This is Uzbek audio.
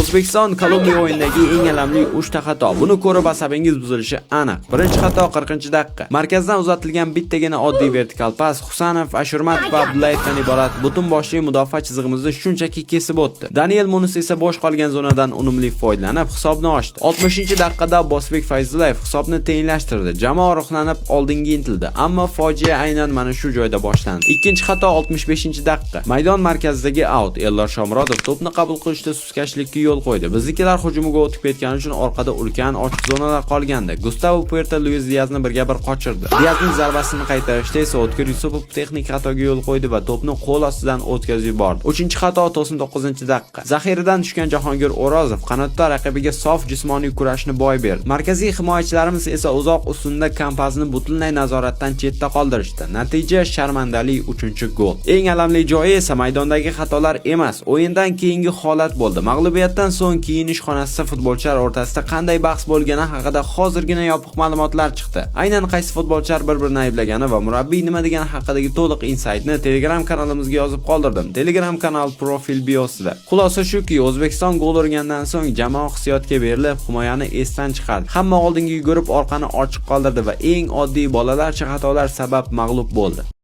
O'zbekiston Kolumbiya o'yinidagi eng alamli 3 ta xato. Buni ko'rib asabingiz buzilishi aniq. Birinchi xato 40-daqiqa. Markazdan uzatilgan bittagina oddiy vertikal pas Husanov, Ashurmatov va Abdullayevdan iborat butun boshli mudofaa chizig'imizni shunchaki kesib o'tdi. Daniel Munis esa bo'sh qolgan zonadan unumli foydalanib hisobni ochdi. 60-daqiqada Bosbek Fayzullayev hisobni tenglashtirdi. Jamoa ruhlanib oldinga intildi, ammo fojia aynan mana shu joyda boshlandi. Ikkinchi xato 65-daqiqa. Maydon markazidagi out. Eldor Shomurodov to'pni qabul qilishda suskashlikka yo'l qo'ydi. Biznikilar hujumiga o'tib ketgani uchun orqada ulkan ochiq zonalar qolgandi. Gustavo Puerta Luis Diazni birga-bir qochirdi. Diazning zarbasini qaytarishda esa O'tkir Yusupov texnik xatoga yo'l qo'ydi va to'pni qo'l ostidan o'tkazib yubordi. Uchinchi xato 99-daqiqa. Zaxiradan tushgan Jahongir O'rozov qanotda raqibiga sof jismoniy kurashni boy berdi. Markaziy himoyachilarimiz esa uzoq ustunda Kampazni butunlay nazoratdan chetda qoldirishdi. Natija sharmandali 3-gol. Eng alamli joyi esa maydondagi xatolar emas, o'yindan keyingi holat bo'ldi. Mag'lubiyatdan so'ng kiyinish xonasida futbolchilar o'rtasida qanday bahs bo'lgani haqida hozirgina yopiq ma'lumotlar chiqdi. Aynan qaysi futbolchilar bir-birini ayblagani va murabbiy nima degani haqidagi to'liq insightni Telegram kanalimizga yozib qoldirdim. Telegram kanal profil biosida. Xulosa shuki, O'zbekiston gol urgandan so'ng jamoa hissiyotga berilib, himoyani esdan chiqardi. Hamma oldinga yugurib, orqani ochiq qoldirdi va eng oddiy bolalarcha xatolar sabab mag'lub bo'ldi.